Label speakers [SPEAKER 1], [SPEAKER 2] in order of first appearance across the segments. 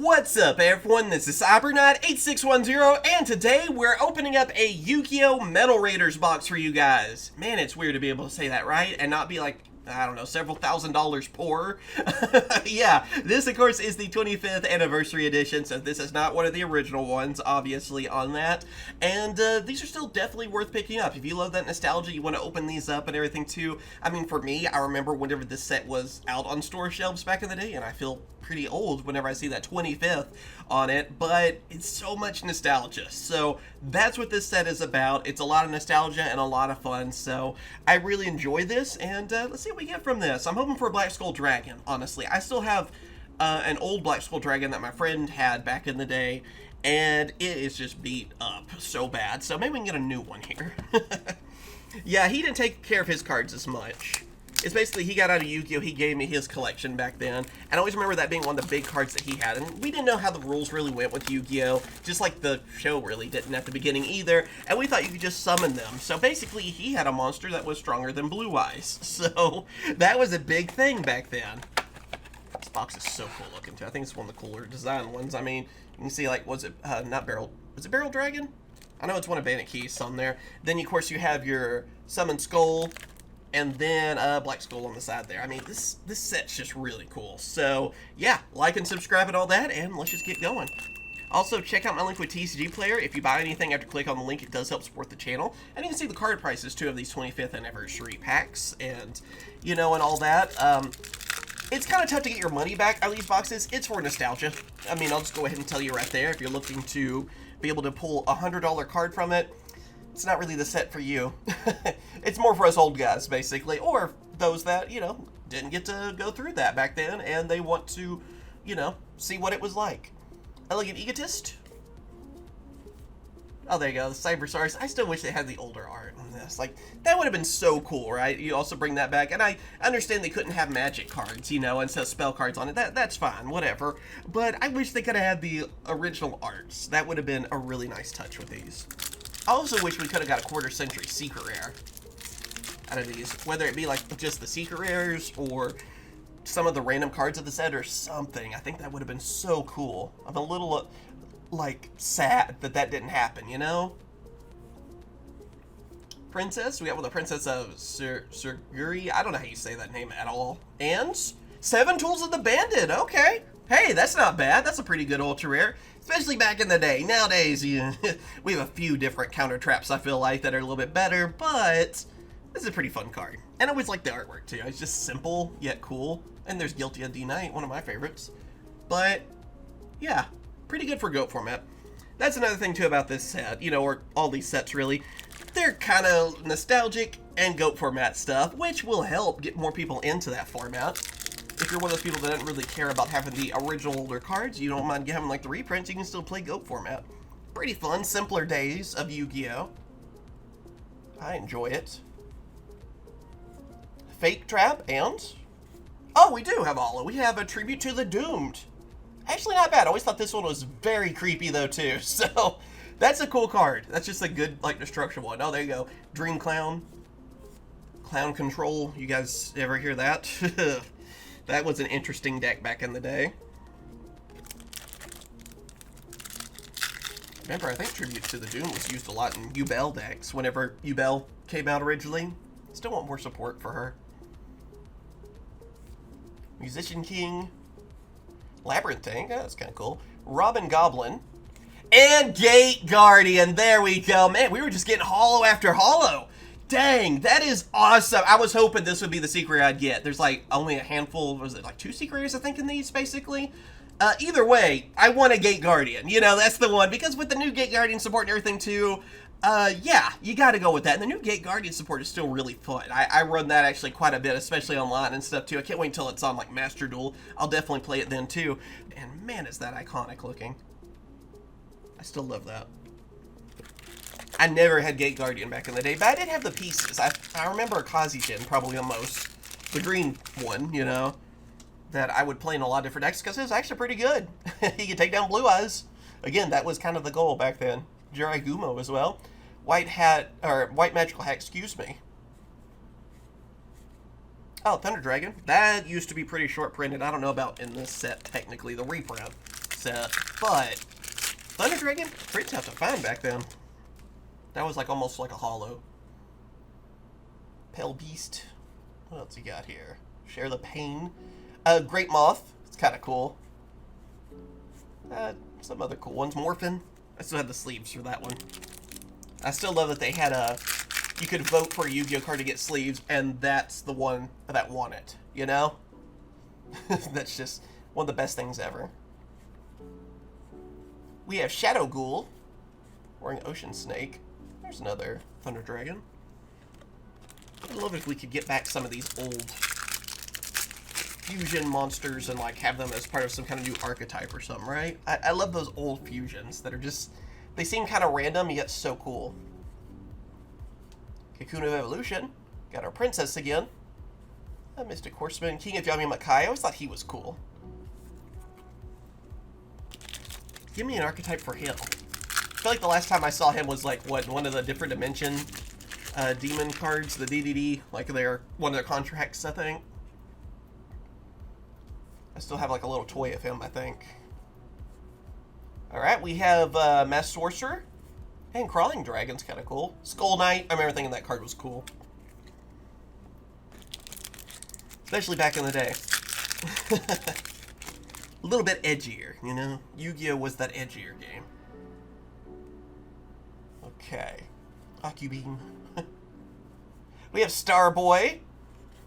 [SPEAKER 1] What's up everyone, this is CyberKnight 8610 and today we're opening up a Yugioh Metal Raiders box for you guys. Man, it's weird to be able to say that, right? And not be like, I don't know, several $1,000s poor. Yeah, this of course is the 25th anniversary edition, so this is not one of the original ones, obviously, on that. And these are still definitely worth picking up. If you love that nostalgia, you want to open these up and everything too. I mean, for me, I remember whenever this set was out on store shelves back in the day, and I feel pretty old whenever I see that 25th on it, but it's so much nostalgia. So that's what this set is about. It's a lot of nostalgia and a lot of fun, so I really enjoy this, and let's see what we get from this. I'm hoping for a Black Skull Dragon, honestly. I still have an old Black Skull Dragon that my friend had back in the day, and it is just beat up so bad, so maybe we can get a new one here. Yeah, he didn't take care of his cards as much. It's basically, he got out of Yu-Gi-Oh! He gave me his collection back then, and I always remember that being one of the big cards that he had, and we didn't know how the rules really went with Yu-Gi-Oh! Just like the show really didn't at the beginning either, and we thought you could just summon them. So basically, he had a monster that was stronger than Blue Eyes, so that was a big thing back then. This box is so cool looking too. I think it's one of the cooler design ones. I mean, you can see, like, was it Barrel Dragon? I know it's one of Bandit Keys on there. Then, of course, you have your Summon Skull, and then Black Skull on the side there. I mean, this set's just really cool. So, yeah, like and subscribe and all that, and let's just get going. Also, check out my link with TCG Player. If you buy anything after click on the link, it does help support the channel. And you can see the card prices, too, of these 25th anniversary packs, and, you know, and all that. It's kind of tough to get your money back out of these boxes. It's for nostalgia. I mean, I'll just go ahead and tell you right there. If you're looking to be able to pull a $100 card from it, it's not really the set for you. It's more for us old guys, basically, or those that, you know, didn't get to go through that back then, and they want to, you know, see what it was like. Elegant Egotist. Oh, there you go, the Cyberstars. I still wish they had the older art on this. Like, that would have been so cool, right? You also bring that back, and I understand they couldn't have magic cards, you know, instead of spell cards on it. That's fine, whatever. But I wish they could have had the original arts. That would have been a really nice touch with these. I also wish we could have got a quarter-century secret rare out of these, whether it be like just the secret rares or some of the random cards of the set or something. I think that would have been so cool. I'm a little, like, sad that that didn't happen, you know? Princess, we got with the Princess of Surguri. I don't know how you say that name at all. And 7 Tools of the Bandit, okay. Hey, that's not bad. That's a pretty good ultra rare. Especially back in the day. Nowadays, we have a few different counter traps, I feel like, that are a little bit better, but this is a pretty fun card. And I always like the artwork, too. It's just simple, yet cool. And there's Guilty of D-Knight, one of my favorites. But, yeah, pretty good for GOAT format. That's another thing, too, about this set, you know, or all these sets, really. They're kind of nostalgic and GOAT format stuff, which will help get more people into that format. If you're one of those people that doesn't really care about having the original older cards, you don't mind having like the reprints, you can still play GOAT format. Pretty fun, simpler days of Yu-Gi-Oh! I enjoy it. Fake Trap and... oh, we do have Olo. We have a Tribute to the Doomed. Actually, not bad. I always thought this one was very creepy, though, too. So, that's a cool card. That's just a good, like, destruction one. Oh, there you go. Dream Clown. Clown Control. You guys ever hear that? That was an interesting deck back in the day. Remember, I think Tribute to the Doom was used a lot in Yubel decks whenever Yubel came out originally. Still want more support for her. Musician King. Labyrinth Tank, oh, that's kind of cool. Robin Goblin. And Gate Guardian, there we go. Man, we were just getting holo after holo. Dang, that is awesome. I was hoping this would be the secret I'd get. There's like only a handful, was it like 2 secret rares I think in these basically? Either way, I want a Gate Guardian. You know, that's the one. Because with the new Gate Guardian support and everything too, yeah, you gotta go with that. And the new Gate Guardian support is still really fun. I run that actually quite a bit, especially online and stuff too. I can't wait until it's on like Master Duel. I'll definitely play it then too. And man, is that iconic looking. I still love that. I never had Gate Guardian back in the day, but I did have the pieces. I remember a Kazijin probably the most. The green one, you know, that I would play in a lot of different decks because it was actually pretty good. He could take down Blue Eyes. Again, that was kind of the goal back then. Jirai Gumo as well. White Magical Hat, excuse me. Oh, Thunder Dragon. That used to be pretty short printed. I don't know about in this set, technically, the reprint. set, but Thunder Dragon, pretty tough to find back then. That was like almost like a hollow. Pale Beast. What else you got here? Share the Pain. Great Moth. It's kind of cool. Some other cool ones. Morphin. I still have the sleeves for that one. I still love that they had you could vote for a Yu-Gi-Oh card to get sleeves, and that's the one that won it, you know? That's just one of the best things ever. We have Shadow Ghoul, wearing Ocean Snake. There's another Thunder Dragon. I'd love if we could get back some of these old fusion monsters and like have them as part of some kind of new archetype or something, right? I love those old fusions that are just, they seem kind of random, yet so cool. Cocoon of Evolution. Got our Princess again. Mystic Horseman. King of Yami Makai. I always thought he was cool. Give me an archetype for him. I feel like the last time I saw him was like, what, one of the different dimension demon cards, the DDD, like one of their contracts, I think. I still have like a little toy of him, I think. Alright, we have Mass Sorcerer. And Crawling Dragon's kind of cool. Skull Knight, I remember thinking that card was cool. Especially back in the day. A little bit edgier, you know? Yu-Gi-Oh! Was that edgier game. Okay. Ocubeam. We have Starboy.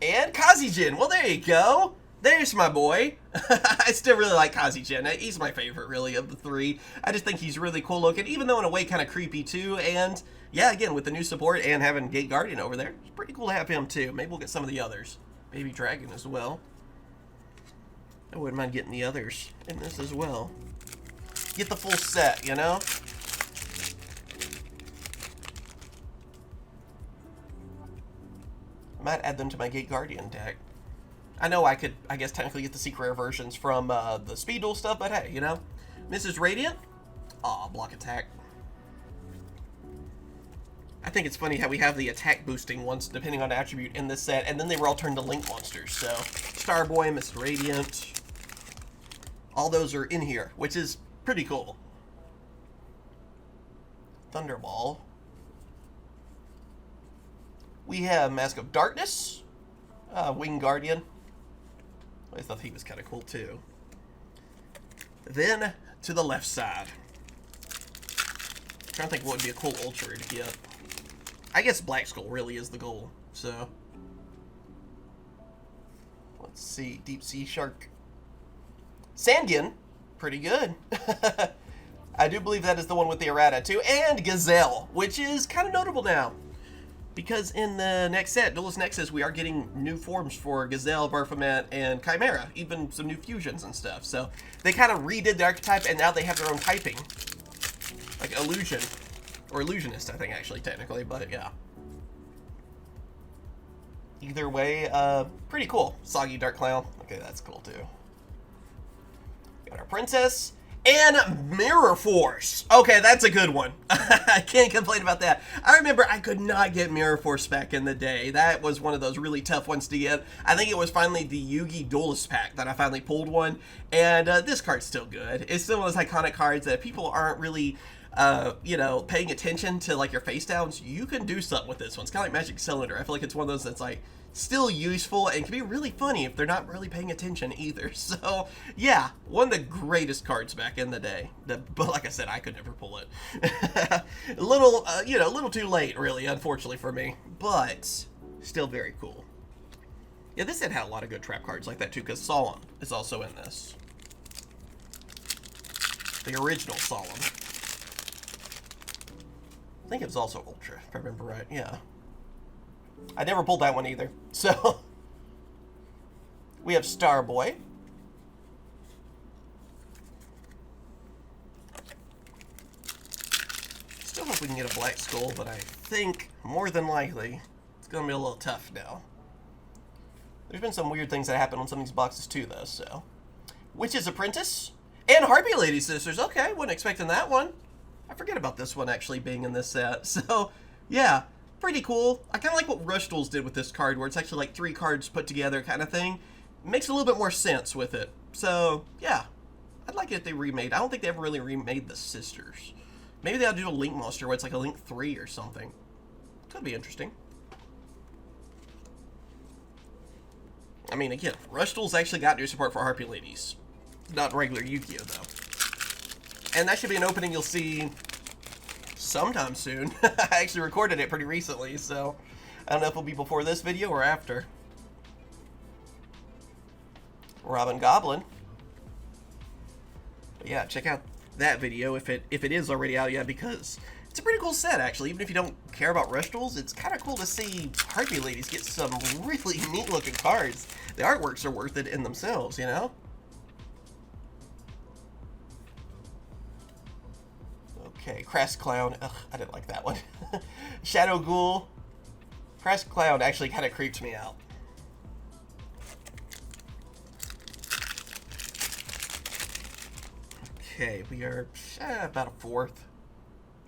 [SPEAKER 1] And Kazijin. Well, there you go. There's my boy. I still really like Kazijin. He's my favorite, really, of the three. I just think he's really cool looking, even though in a way kind of creepy, too. And, yeah, again, with the new support and having Gate Guardian over there, it's pretty cool to have him, too. Maybe we'll get some of the others. Baby Dragon as well. I wouldn't mind getting the others in this as well. Get the full set, you know? I might add them to my Gate Guardian deck. I know I could, I guess, technically get the secret rare versions from the Speed Duel stuff, but hey, you know. Mrs. Radiant? Aw, block attack. I think it's funny how we have the attack boosting ones depending on attribute in this set, and then they were all turned to Link monsters. So, Starboy, Mrs. Radiant, all those are in here, which is pretty cool. Thunderball. We have Mask of Darkness, Wing Guardian. I thought he was kind of cool too. Then to the left side. I'm trying to think what would be a cool ultra to get. I guess Black Skull really is the goal. So let's see, Deep Sea Shark. Sandgin, pretty good. I do believe that is the one with the errata too, and Gazelle, which is kind of notable now. Because in the next set, Duelist Nexus, we are getting new forms for Gazelle, Baphomet, and Chimera. Even some new fusions and stuff. So they kind of redid the archetype, and now they have their own typing. Like Illusion. Or Illusionist, I think, actually, technically. But, yeah. Either way, pretty cool. Soggy Dark Clown. Okay, that's cool, too. Got our Princess. And Mirror Force. Okay, that's a good one. I can't complain about that. I remember I could not get Mirror Force back in the day. That was one of those really tough ones to get. I think it was finally the Yugi Duelist pack that I finally pulled one. And this card's still good. It's still one of those iconic cards that people aren't really, you know, paying attention to, like, your face downs. You can do something with this one. It's kind of like Magic Cylinder. I feel like it's one of those that's, like, still useful and can be really funny if they're not really paying attention either. So, yeah, one of the greatest cards back in the day. But like I said, I could never pull it. A little, you know, a little too late, really, unfortunately for me. But still very cool. Yeah, this set had a lot of good trap cards like that, too, because Solemn is also in this. The original Solemn. I think it was also Ultra, if I remember right. Yeah. I never pulled that one either. So, we have Starboy. Still hope we can get a Black Skull, but I think, more than likely, it's going to be a little tough now. There's been some weird things that happen on some of these boxes too, though, so. Witch's Apprentice. And Harpy Lady Sisters. Okay, wasn't expecting that one. I forget about this one actually being in this set. So, yeah. Pretty cool. I kind of like what Rush Duels did with this card, where it's actually like 3 cards put together kind of thing. It makes a little bit more sense with it. So, yeah. I'd like it if they remade. I don't think they ever really remade the sisters. Maybe they'll do a Link monster where it's like a Link 3 or something. Could be interesting. I mean, again, Rush Duel's actually got new support for Harpy Ladies. Not regular Yu-Gi-Oh, though. And that should be an opening you'll see sometime soon. I actually recorded it pretty recently, so I don't know if it'll be before this video or after. Robin Goblin. But yeah, check out that video if it is already out yet, because it's a pretty cool set, actually. Even if you don't care about Rush Duels, it's kind of cool to see Harpy Ladies get some really neat looking cards. The artworks are worth it in themselves, you know? Okay, Crass Clown. Ugh, I didn't like that one. Shadow Ghoul. Crass Clown actually kind of creeps me out. Okay, we are about a fourth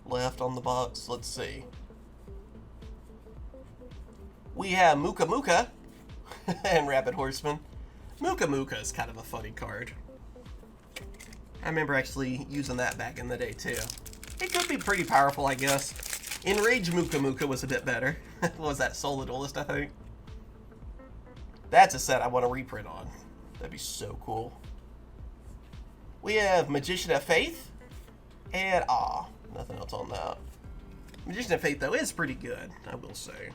[SPEAKER 1] left on the box. Let's see. We have Muka Muka and Rapid Horseman. Muka Muka is kind of a funny card. I remember actually using that back in the day too. It could be pretty powerful, I guess. Enrage Muka Muka was a bit better. What was that? Soul the Duelist, I think. That's a set I want to reprint on. That'd be so cool. We have Magician of Faith. And, nothing else on that. Magician of Faith, though, is pretty good, I will say.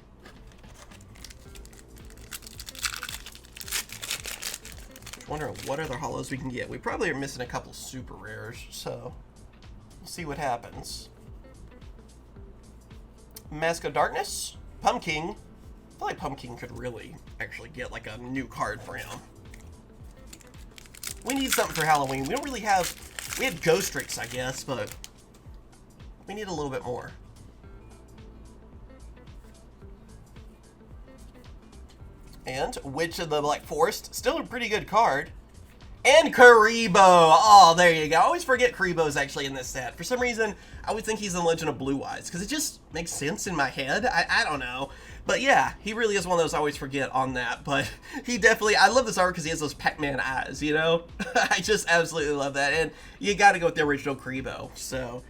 [SPEAKER 1] Just wondering what other holos we can get. We probably are missing a couple super rares, so we'll see what happens. Mask of Darkness. Pumpkin. I feel like Pumpkin could really actually get like a new card for him. We need something for Halloween. We don't really have... We had Ghost Tricks, I guess, but we need a little bit more. And Witch of the Black Forest. Still a pretty good card. And Karibo! Oh, there you go. I always forget Karibo's actually in this set. For some reason, I would think he's in Legend of Blue Eyes, because it just makes sense in my head. I don't know. But yeah, he really is one of those I always forget on that. But he definitely, I love this art because he has those Pac-Man eyes, you know? I just absolutely love that. And you got to go with the original Karibo. So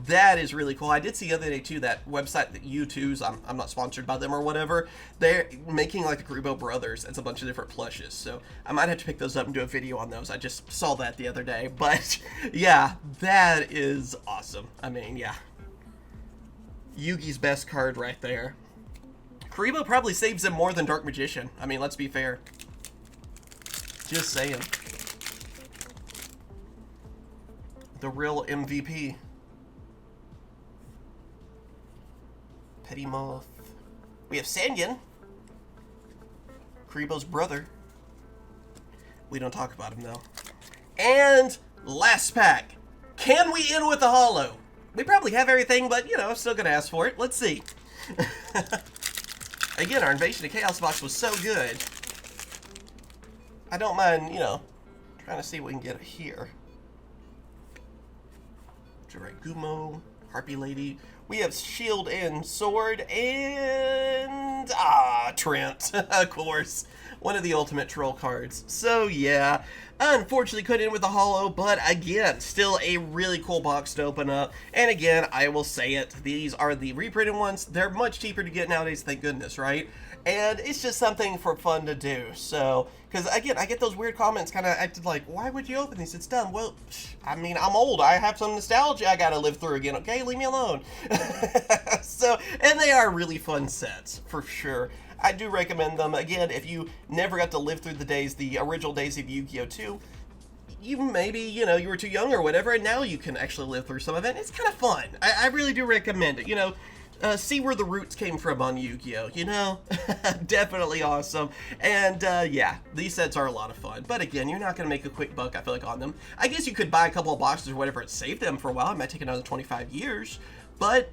[SPEAKER 1] that is really cool. I did see the other day too, that website that U2's, I'm not sponsored by them or whatever, they're making like the Karibo brothers. It's a bunch of different plushes. So I might have to pick those up and do a video on those. I just saw that the other day. But yeah, that is awesome. I mean, yeah. Yugi's best card right there. Karibo probably saves him more than Dark Magician. I mean, let's be fair. Just saying. The real MVP. Petty Moth. We have Sanyan. Karibo's brother. We don't talk about him, though. And last pack. Can we end with a holo? We probably have everything, but, you know, I'm still going to ask for it. Let's see. Again, our Invasion of Chaos box was so good. I don't mind, you know, trying to see what we can get here. Gumo, Harpy Lady. We have Shield and Sword, and Trent, of course. One of the ultimate troll cards. So yeah, unfortunately couldn't end with a holo, but again, still a really cool box to open up. And again, I will say it, these are the reprinted ones. They're much cheaper to get nowadays, thank goodness, right? And it's just something for fun to do. So, because again, I get those weird comments kind of acted like, why would you open these? It's dumb. Well, I mean, I'm old. I have some nostalgia I gotta live through again, okay? Leave me alone. So, and they are really fun sets, for sure. I do recommend them. Again, if you never got to live through the original days of Yu-Gi-Oh! 2, you maybe, you know, you were too young or whatever, and now you can actually live through some of it. It's kind of fun. I really do recommend it. You know, see where the roots came from on Yu-Gi-Oh! You know? Definitely awesome. And, yeah, these sets are a lot of fun. But again, you're not going to make a quick buck, I feel like, on them. I guess you could buy a couple of boxes or whatever and save them for a while. It might take another 25 years. But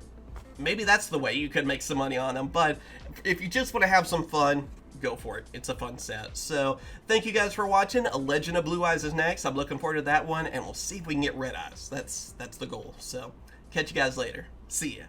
[SPEAKER 1] maybe that's the way you could make some money on them. But if you just want to have some fun, go for it. It's a fun set. So thank you guys for watching. A Legend of Blue Eyes is next. I'm looking forward to that one, and we'll see if we can get Red Eyes. That's the goal. So catch you guys later. See ya.